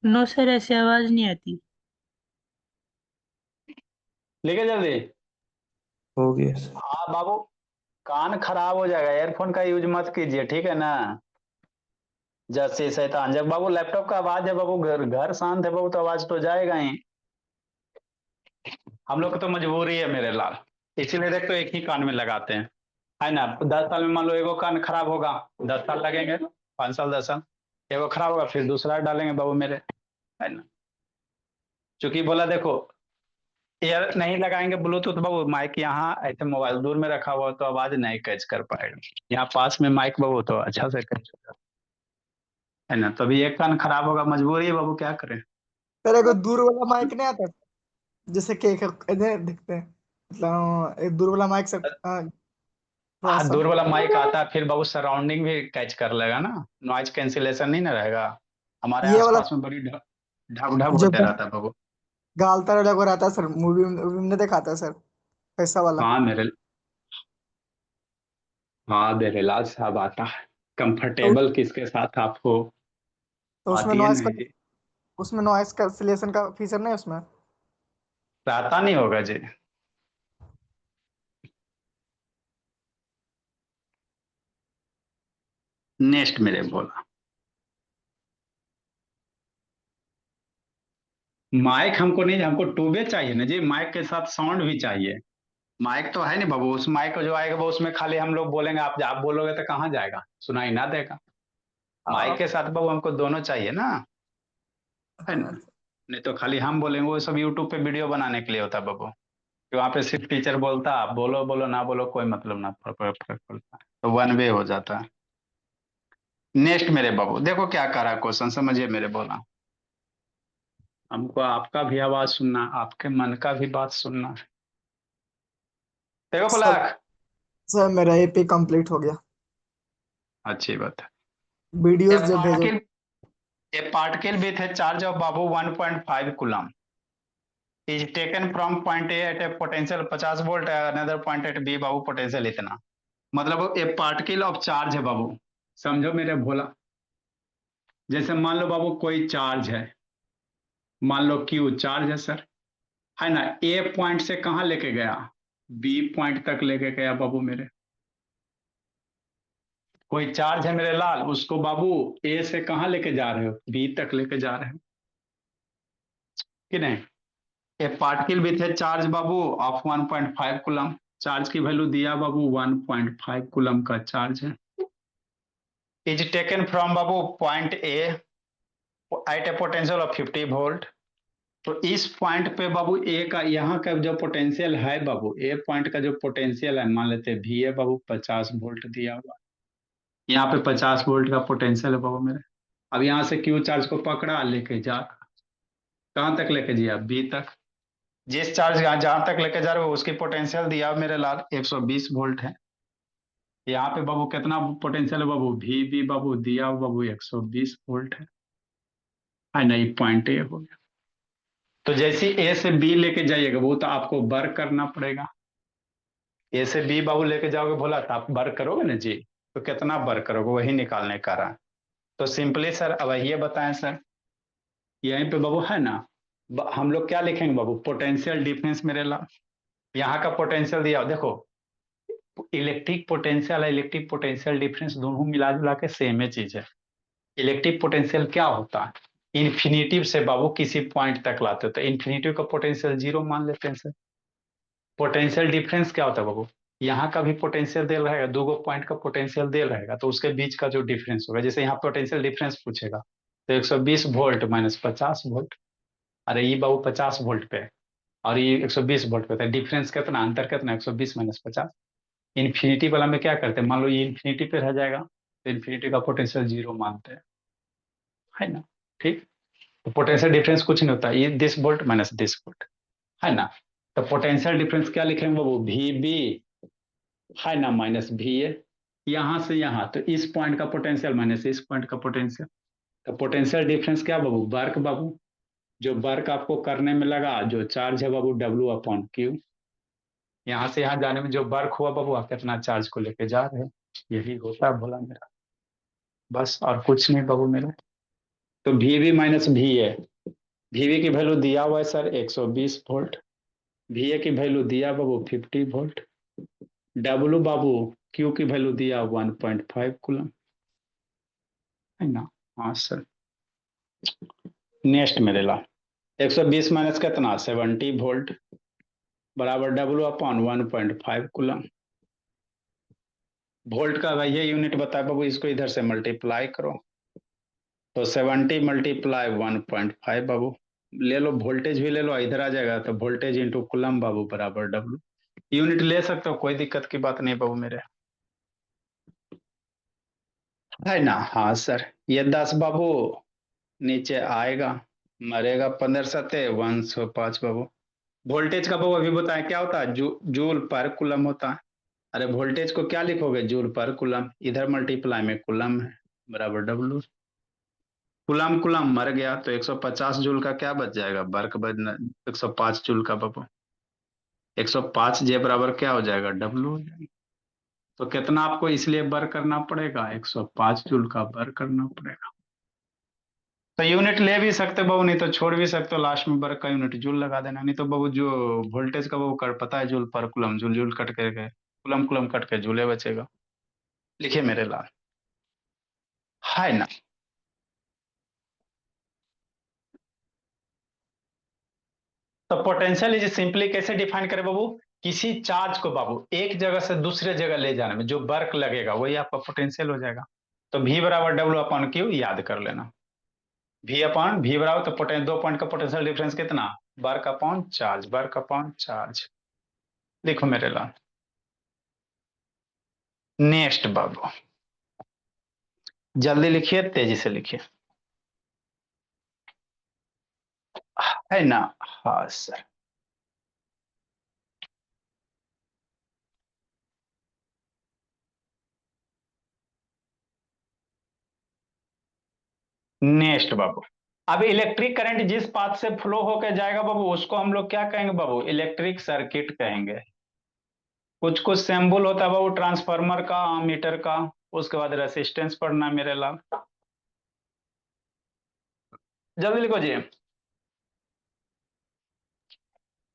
नो सर, ऐसे आवाज नहीं आती। लिखे जल्दी। हो गया सर। हाँ बाबू, कान खराब हो जाएगा, ईयरफोन का यूज मत कीजिए, ठीक है ना। जैसे शैतान, जब बाबू लैपटॉप का आवाज है बाबू, घर घर शांत है बाबू, तो आवाज तो जाएगा ही। हम लोग को तो मजबूरी है मेरे लाल, इसीलिए देख तो एक ही कान में लगाते हैं, है ना। 10 साल में मान लो एगो कान खराब होगा, 10 साल लगेंगे, 5 साल 10 साल, एगो खराब होगा फिर दूसरा डालेंगे बाबू मेरे, है ना। चूंकि बोला देखो, एयर नहीं लगाएंगे ब्लूटूथ बाबू, माइक यहाँ ऐसे मोबाइल दूर में रखा हुआ तो आवाज नहीं कैच कर पाएगा। यहाँ पास में माइक बाबू तो अच्छा से कैच होगा, है ना। तभी एक कान खराब होगा, मजबूरी है बाबू, क्या करें। तेरे को दूर वाला माइक नहीं आता? जैसे केक इधर दिखते हैं, मतलब एक दूर वाला माइक से थोड़ा हाँ, सा। दूर वाला माइक आता है, फिर बाबू सराउंडिंग भी कैच कर लेगा ना, नॉइज कैंसिलेशन नहीं ना रहेगा। हमारे ये वाला आसपास में बड़ी ढक ढक जो होते रहता है बाबू। गालता लगा रहता है सर, मूवी में दिखाता है सर, पैसा वाला। हाँ मेरे, हाँ मेरे लाल साहब आता है। तो, कंफर्टेबल किसके साथ आप हो? तो उसमें आती है नॉइस का, नहीं जी। उसमें नॉइस कैंसिलेशन का फीचर नहीं है उसमें? आता नहीं होगा जी। नेक्स्ट मेरे बोला, माइक हमको नहीं, हमको टूबे चाहिए ना जी, माइक के साथ साउंड भी चाहिए। माइक तो है नहीं बाबू, उस माइक को जो आएगा वो उसमें खाली हम लोग बोलेंगे, आप बोलोगे तो कहाँ जाएगा, सुनाई ना देगा। माइक आप के साथ बाबू हमको दोनों चाहिए ना, है ना। नहीं तो खाली हम बोलेंगे, वो सब यूट्यूब पे वीडियो बनाने के लिए होता है बाबू, कि वहाँ पे सिर्फ टीचर बोलता, आप बोलो बोलो ना बोलो कोई मतलब ना, फर्क पड़ता है, तो वन वे हो जाता है। नेक्स्ट मेरे बाबू, देखो क्या करा क्वेश्चन, समझिए मेरे बोला। हमको आपका भी आवाज सुनना, आपके मन का भी बात सुनना है। देखो सर, पलाक, सर मेरा एपी कंप्लीट हो गया। अच्छी बात है। वीडियोस ए जब भेजो। Particle A particle with a charge of Babu 1.5 coulomb is taken from point A at a potential 50 volt, another point at B Babu potential इतना। मतलब ए पार्टिकल ऑफ चार्ज है बाबू, समझो मेरे भोला। जैसे मान लो बाबू कोई चार्ज है, मान लो क्यू चार्ज है सर, है ना। ए पॉइंट से कहाँ लेके गया? बी पॉइंट तक लेके गया बाबू मेरे। कोई चार्ज है मेरे लाल, उसको बाबू ए से कहाँ लेके जा रहे हो? बी तक लेके जा रहे हो कि नहीं। A particle with a charge बाबू ऑफ 1.5 कूलम, चार्ज की वैल्यू दिया बाबू 1.5 कूलम का चार्ज है। इज टेकन फ्रॉम बाबू point A at a potential of 50 volt. तो इस पॉइंट पे बाबू ए का, यहाँ का जो पोटेंशियल है बाबू, ए पॉइंट का जो पोटेंशियल है, मान लेते हैं भी है बाबू, 50 वोल्ट दिया हुआ। यहाँ पे 50 वोल्ट का पोटेंशियल है बाबू मेरे। अब यहाँ से क्यू चार्ज को पकड़ा, लेके जा, कहाँ तक लेके जिया? बी तक। जिस चार्ज जहां तक लेके जा रहे हो उसकी पोटेंशियल दिया मेरे लाल 120 वोल्ट है। यहाँ पे बाबू कितना पोटेंशियल है बाबू, वी बी बाबू दिया हुआ बाबू 120 वोल्ट है ना, ये पॉइंट ए हो गया। तो जैसे ए से बी लेके जाइएगा वो तो आपको वर्क करना पड़ेगा। ए से बी बाबू लेके जाओगे बोला तो आप वर्क करोगे ना जी, तो कितना वर्क करोगे वही निकालने का रहा। तो सिंपली सर अब ये बताएं सर, यहीं पे बाबू है ना, हम लोग क्या लिखेंगे बाबू, पोटेंशियल डिफरेंस मेरे ला, यहाँ का पोटेंशियल दिया देखो, इलेक्ट्रिक पोटेंशियल है, इलेक्ट्रिक पोटेंशियल डिफरेंस दोनों मिला जुला के सेम ही चीज है। इलेक्ट्रिक पोटेंशियल क्या होता है, इन्फिनिटिव से बाबू किसी पॉइंट तक लाते हो तो इन्फिनिटिव का पोटेंशियल 0 मान लेते हैं सर। पोटेंशियल डिफरेंस क्या होता है बाबू, यहाँ का भी पोटेंशियल दे रहेगा, दो पॉइंट का पोटेंशियल दे रहेगा तो उसके बीच का जो डिफरेंस होगा, जैसे यहाँ पोटेंशियल डिफरेंस पूछेगा तो 120 वोल्ट माइनस 50 वोल्ट, अरे ये बाबू 50 वोल्ट पे और ये 120 वोल्ट पे, डिफरेंस कितना, अंतर कितना, 120 माइनस 50। इन्फिनिटी वाला में क्या करते हैं, मान लो ये इन्फिनिटी पे रह जाएगा तो इन्फिनिटी का पोटेंशियल 0 मानते हैं, है ना। ठीक, तो पोटेंशियल डिफरेंस कुछ नहीं होता, ये this volt minus this volt, है ना। तो पोटेंशियल डिफरेंस क्या लिखेंगे बाबू, वी बी है ना माइनस वी ए, यहां से यहां तो इस पॉइंट का पोटेंशियल माइनस इस पॉइंट का पोटेंशियल। तो पोटेंशियल डिफरेंस क्या बाबू, वर्क बाबू, जो वर्क आपको करने में लगा, जो चार्ज है बाबू डब्ल्यू अपॉन क्यू, यहाँ से यहाँ जाने में जो वर्क हुआ बाबू आप कितना चार्ज को लेके जा रहे हैं, यही होता है भोला मेरा, बस और कुछ नहीं बाबू मेरा। तो V B minus V A, V B की वैल्यू दिया हुआ है सर 120 वोल्ट, वी ए की वैल्यू दिया बाबू 50 वोल्ट, डब्ल्यू बाबू क्यू की वैल्यू दिया 1.5 कूलम, है ना। हाँ सर, नेक्स्ट मेरे ला 120 माइनस कितना 70 वोल्ट बराबर डब्ल्यू अपॉन 1.5 कूलम। वोल्ट का भैया यूनिट बताए बाबू, इसको इधर से मल्टीप्लाई करो तो 70 मल्टीप्लाई 1.5 बाबू, ले लो वोल्टेज भी ले लो, इधर आ जाएगा तो वोल्टेज इंटू कूलम बाबू बराबर डब्ल्यू, यूनिट ले सकते हो, कोई दिक्कत की बात नहीं बाबू मेरे, है ना। हाँ सर, ये 10 बाबू नीचे आएगा, मरेगा 15 सत्ते 105 बाबू। वोल्टेज का बाबू अभी बताएं क्या होता है, जूल पर कूलम होता है। अरे वोल्टेज को क्या लिखोगे, जूल पर कूलम, इधर मल्टीप्लाई में कूलम है बराबर डब्ल्यू, कूलम कूलम मर गया तो 150 जूल का क्या बच जाएगा, वर्क बचना 105 जूल का बाबू, 105 जे बराबर क्या हो जाएगा डब्ल्यू हो जाएगा। तो कितना आपको इसलिए वर्क करना पड़ेगा, 105 जूल का वर्क करना पड़ेगा। तो यूनिट ले भी सकते बाबू, नहीं तो छोड़ भी सकते हो, लास्ट में वर्क का यूनिट जूल लगा देना, नहीं तो बाबू जो वोल्टेज का बाबू कर पता है, joule per coulomb, joule joule cut करके कुलम कुलम कट के जूले बचेगा। लिखिए मेरे लाल, है ना। तो पोटेंशियल इज सिंपली कैसे डिफाइन करें बाबू, किसी चार्ज को बाबू एक जगह से दूसरे जगह ले जाने में जो वर्क लगेगा वही आपका पोटेंशियल हो जाएगा। तो V बराबर डब्ल्यू अपॉन क्यू याद कर लेना, V अपॉन V बराबर तो दो पॉइंट का पोटेंशियल डिफरेंस कितना, work upon charge, work upon charge. देखो मेरे लाल, नेक्स्ट बाबू जल्दी लिखिए, तेजी से लिखिए, है ना। हाँ सर, नेक्स्ट बाबू, अब इलेक्ट्रिक करंट जिस पाथ से फ्लो होकर जाएगा बाबू उसको हम लोग क्या कहेंगे बाबू, इलेक्ट्रिक सर्किट कहेंगे। कुछ कुछ सिंबल होता है बाबू ट्रांसफार्मर का, मीटर का, उसके बाद रेसिस्टेंस पढ़ना मेरे लाल, जल्दी लिखो जी।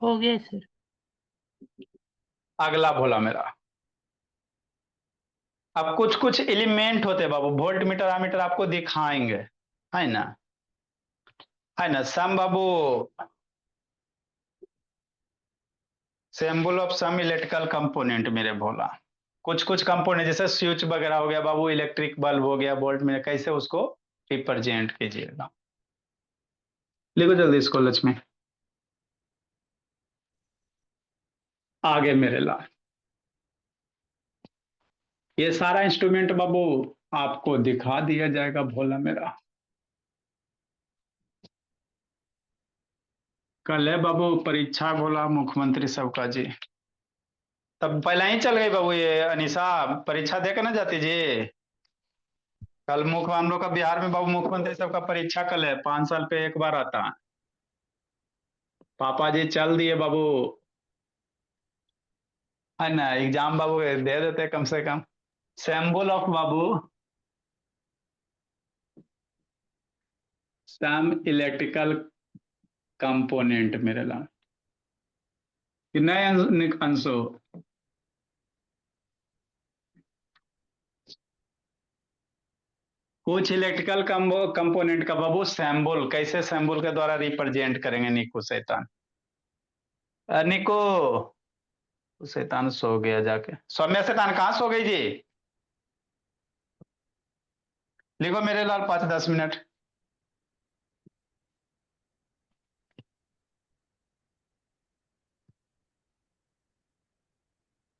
हो गया सर। अगला भोला मेरा, अब कुछ कुछ एलिमेंट होते हैं बाबू, वोल्ट मीटर आमीटर आपको दिखाएंगे, है ना, है ना। सम बाबू symbol of some electrical component मेरे भोला, कुछ कुछ कंपोनेंट जैसे स्विच वगैरह हो गया बाबू, इलेक्ट्रिक बल्ब हो गया, वोल्ट मीटर, कैसे उसको रिप्रेजेंट कीजिएगा, लिखो जल्दी इसको लक्ष्मी। आगे मेरे लाल, ये सारा इंस्ट्रूमेंट बाबू आपको दिखा दिया जाएगा भोला मेरा, कल है बाबू परीक्षा भोला मुख्यमंत्री सबका जी, तब पहले ही चल गई बाबू ये अनीसा, परीक्षा देकर ना जाती जी। कल मुख्य हम लोग का बिहार में बाबू मुख्यमंत्री सबका परीक्षा कल है, 5 साल पे एक बार आता है। पापा जी चल दिए बाबू, है ना, एग्जाम बाबू दे देते कम से कम। सैम्बल ऑफ बाबू, सम इलेक्ट्रिकल कंपोनेंट मेरे ला कि नए अंशो। कुछ इलेक्ट्रिकल कंपोनेंट का बाबू सैम्बल, कैसे सैम्बल के द्वारा रिप्रेजेंट करेंगे निको शैतान। निको शैतान सो गया जाके, सौम्या शैतान कहाँ सो गई जी। लिखो मेरे लाल 5-10 मिनट।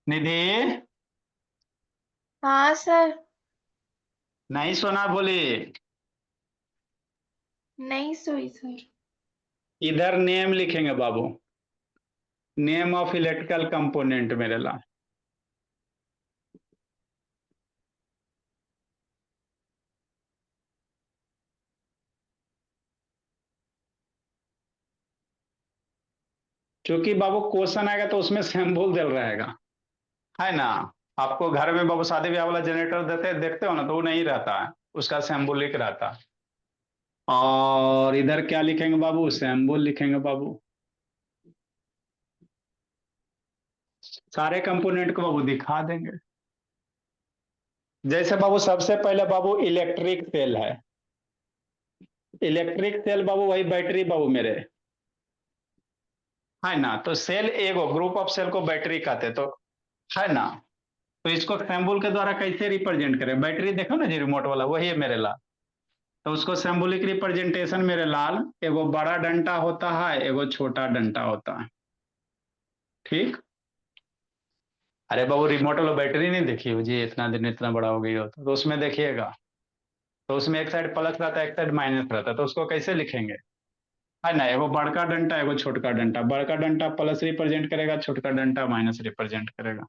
निधि हाँ सर। नहीं सोना बोली। नहीं सोई सर। इधर नेम लिखेंगे बाबू, नेम ऑफ इलेक्ट्रिकल कंपोनेंट मेरे लाल। क्योंकि बाबू क्वेश्चन आएगा तो उसमें सैम्बल दिल रहेगा, है ना। आपको घर में बाबू शादी ब्याह वाला जनरेटर देते देखते हो ना, तो वो नहीं रहता है, उसका सैम्बोलिक रहता है। और इधर क्या लिखेंगे बाबू, सैम्बल लिखेंगे बाबू। सारे कंपोनेंट को बाबू दिखा देंगे। जैसे बाबू सबसे पहले बाबू इलेक्ट्रिक सेल है, इलेक्ट्रिक सेल बाबू वही बैटरी बाबू मेरे, है ना। तो सेल एगो ग्रुप ऑफ सेल को बैटरी कहते, तो है ना। तो इसको सैम्बल के द्वारा कैसे रिप्रेजेंट करें, बैटरी देखो ना जी रिमोट वाला, वही है मेरे लाल। तो उसको सिंबॉलिक रिप्रेजेंटेशन मेरे लाल, एगो बड़ा डंटा होता है, एगो छोटा डंटा होता है, ठीक। अरे बाबू रिमोट वाला बैटरी नहीं देखी हो जी, इतना दिन इतना बड़ा हो गई हो तो उसमें देखिएगा, तो उसमें एक साइड प्लस रहता है एक साइड माइनस रहता है, तो उसको कैसे लिखेंगे, है ना। एगो बड़का डंटा एगो छोटका डंटा, बड़का डंटा प्लस रिप्रेजेंट करेगा, छोटका डंटा माइनस रिप्रेजेंट करेगा।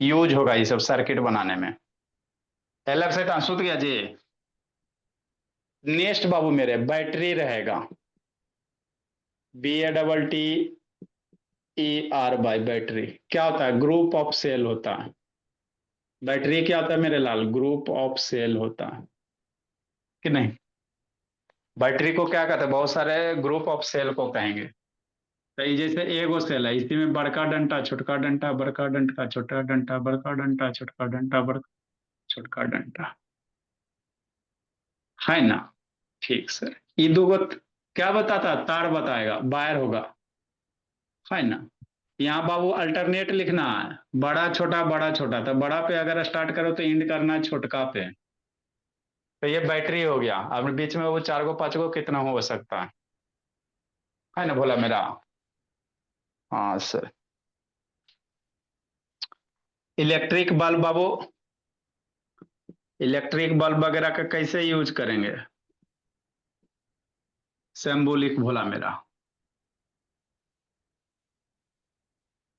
यूज होगा ये सब सर्किट बनाने में। एलएफ से सुत गया जी। नेक्स्ट बाबू मेरे बैटरी रहेगा, BATTER बाय बैटरी क्या होता है, ग्रुप ऑफ सेल होता है। बैटरी क्या होता है मेरे लाल, ग्रुप ऑफ सेल होता है कि नहीं। बैटरी को क्या कहते हैं, बहुत सारे ग्रुप ऑफ सेल को कहेंगे। तो ये जैसे एगो सेल है, इसी में बड़का डंटा छोटका डंटा, बड़का डंटा छोटा डंटा, बड़का डंटा छोटका डंटा, बड़का छोटका डंटा, है ना। ठीक सर, ये दो क्या बताता है, तार बताएगा, वायर होगा, है ना। यहाँ बाबू अल्टरनेट लिखना है, बड़ा छोटा, तो बड़ा पे अगर स्टार्ट करो तो एंड करना है छोटका पे। तो ये बैटरी हो गया, अब बीच में वो 4 गो 5 गो कितना हो सकता है ना, बोला मेरा। हाँ सर। इलेक्ट्रिक बल्ब बाबू, इलेक्ट्रिक बल्ब वगैरह का कैसे यूज करेंगे, सिंबॉलिक भोला मेरा,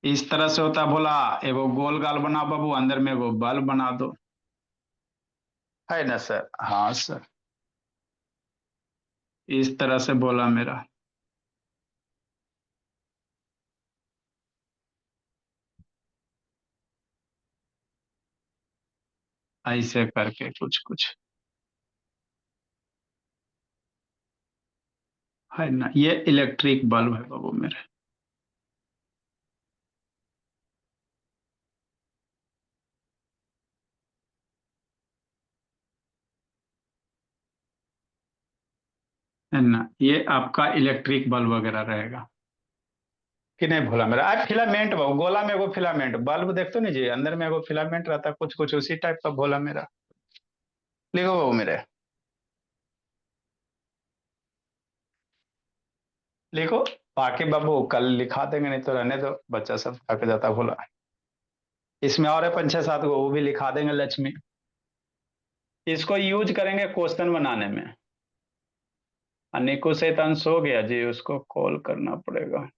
इस तरह से होता भोला। एगो गोल गाल बना बाबू, अंदर में एगो बल्ब बना दो, है ना सर। हाँ सर, इस तरह से बोला मेरा। ऐसे करके कुछ कुछ, है ना। ये इलेक्ट्रिक बल्ब है बाबू मेरे, है ना। ये आपका इलेक्ट्रिक बल्ब वगैरह रहेगा कि नहीं भोला मेरा। आज फिलामेंट बाबू, गोला में एगो फिलामेंट, बल्ब देखते नहीं जी, अंदर में एगो फिलामेंट रहता है, कुछ कुछ उसी टाइप का भोला मेरा। लिखो बाबू मेरे, लिखो। बाकी बाबू कल लिखा देंगे, नहीं तो रहने दो, बच्चा सब थक जाता भोला। इसमें और है 5-6-7 गो, वो भी लिखा देंगे लक्ष्मी। इसको यूज करेंगे क्वेश्चन बनाने में। अनिको शैतान सो गया जी, उसको कॉल करना पड़ेगा।